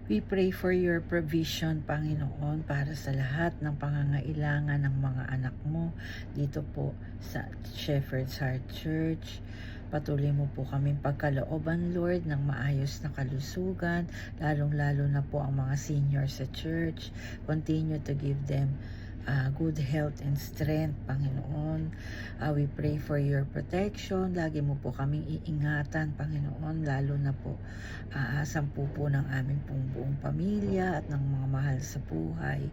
We pray for your provision, Panginoon, para sa lahat ng pangangailangan ng mga anak mo dito po sa Shepherd's Heart Church. Patuloy mo po kaming pagkalooban, Lord, ng maayos na kalusugan, lalong-lalo na po ang mga senior sa church. Continue to give them good health and strength, Panginoon. We pray for your protection. Lagi mo po kaming iingatan, Panginoon, lalo na po sampu po ng aming pong buong pamilya at ng mga mahal sa buhay.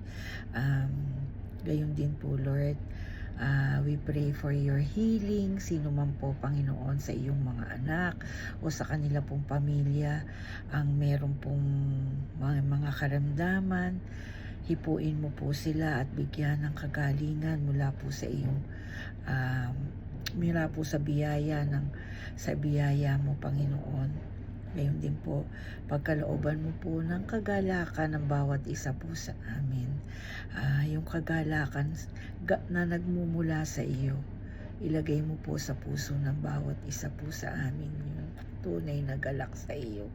Gayon din po, Lord. We pray for your healing, sino man po, Panginoon, sa iyong mga anak o sa kanila pong pamilya ang meron pong mga karamdaman. Hipuin mo po sila at bigyan ng kagalingan mula po sa iyong mula po sa biyaya mo, Panginoon. Ngayon din po, pagkalooban mo po ng kagalakan ng bawat isa po sa amin. Yung kagalakan na nagmumula sa iyo, ilagay mo po sa puso ng bawat isa po sa amin yung tunay na galak sa iyo.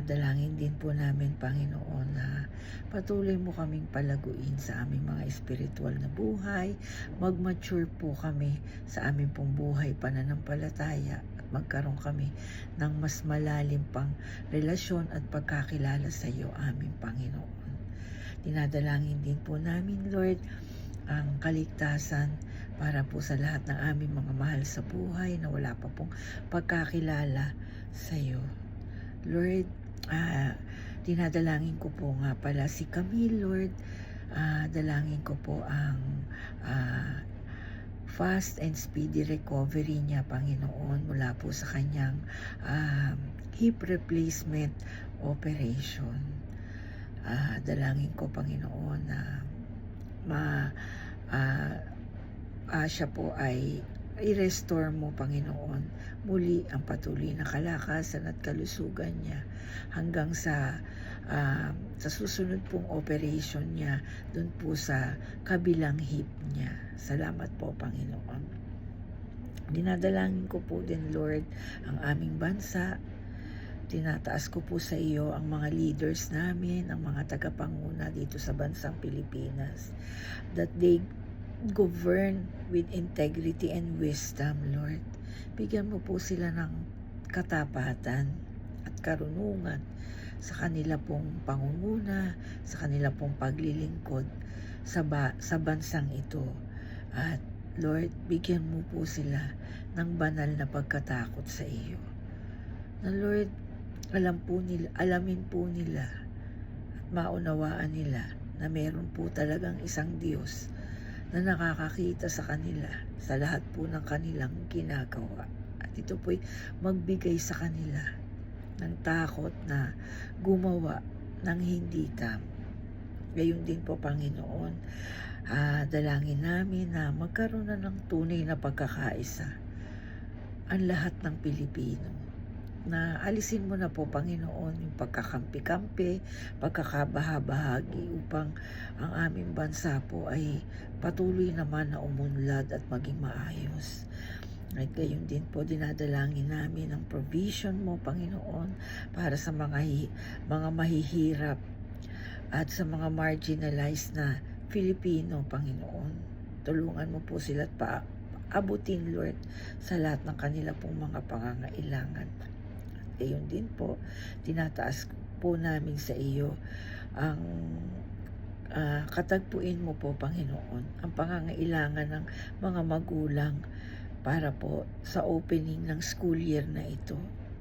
Dalangin din po namin, Panginoon, na patuloy mo kaming palaguin sa aming mga espiritual na buhay. Mag-mature po kami sa aming pong buhay pananampalataya at magkaroon kami ng mas malalim pang relasyon at pagkakilala sa iyo, aming Panginoon. Dinadalangin din po namin, Lord, ang kaligtasan para po sa lahat ng aming mga mahal sa buhay na wala pa pong pagkakilala sa iyo. Lord, dinadalangin ko po nga pala si Camille, Lord. Dalangin ko po ang fast and speedy recovery niya, Panginoon, mula po sa kanyang hip replacement operation. Dalangin ko, Panginoon, na siya po ay i-restore mo, Panginoon, muli ang patuloy na kalakasan at kalusugan niya hanggang sa susunod pong operation niya dun po sa kabilang hip niya. Salamat po, Panginoon. Dinadalangin ko po din, Lord, ang aming bansa. Tinataas ko po sa iyo ang mga leaders namin, ang mga tagapanguna dito sa bansang Pilipinas, that they govern with integrity and wisdom, Lord. Bigyan mo po sila ng katapatan at karunungan sa kanila pong pangunguna, sa kanila pong paglilingkod sa bansang ito. At Lord, bigyan mo po sila ng banal na pagkatakot sa iyo. Na Lord, alamin po nila at maunawaan nila na meron po talagang isang Diyos na nakakakita sa kanila sa lahat po ng kanilang ginagawa. At ito po'y magbigay sa kanila ng takot na gumawa ng hindi tama. Gayon din po, Panginoon, dalangin namin na magkaroon na ng tunay na pagkakaisa ang lahat ng Pilipino. Na alisin mo na po, Panginoon, yung pagkakampi-kampi, pagkakabaha-bahagi upang ang aming bansa po ay patuloy naman na umunlad at maging maayos. At gayon din po, dinadalangin namin ang provision mo, Panginoon, para sa mga mahihirap at sa mga marginalized na Filipino, Panginoon. Tulungan mo po sila at paabutin, Lord, sa lahat ng kanila pong mga pangangailangan. Gayon din po, tinataas po namin sa iyo ang katagpuin mo po, Panginoon, ang pangangailangan ng mga magulang para po sa opening ng school year na ito.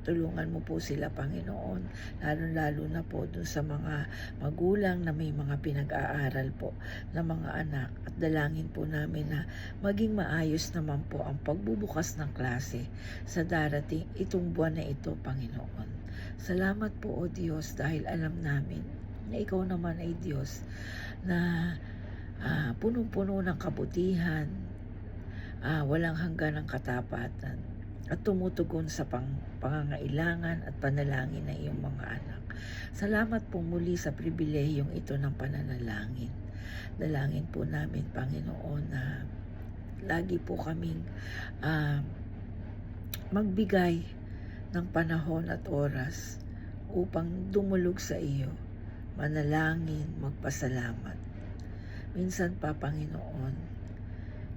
Tulungan mo po sila, Panginoon, lalo-lalo na po dun sa mga magulang na may mga pinag-aaral po na mga anak. At dalangin po namin na maging maayos naman po ang pagbubukas ng klase sa darating itong buwan na ito, Panginoon. Salamat po, O Diyos, dahil alam namin na Ikaw naman ay Diyos na punong-puno ng kabutihan, walang hanggan ng katapatan, at tumutugon sa pangangailangan at panalangin ng iyong mga anak. Salamat po muli sa pribilehiyong ito ng pananalangin. Dalangin po namin, Panginoon, na lagi po kaming magbigay ng panahon at oras upang dumulog sa iyo, manalangin, magpasalamat. Minsan pa, Panginoon,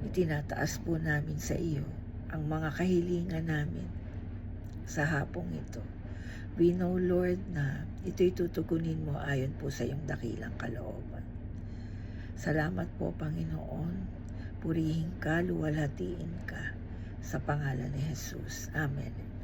itinataas po namin sa iyo ang mga kahilingan namin sa hapong ito. We know, Lord, na ito'y tutugunin mo ayon po sa iyong dakilang kalooban. Salamat po, Panginoon. Purihin ka, luwalhatiin ka. Sa pangalan ni Jesus. Amen.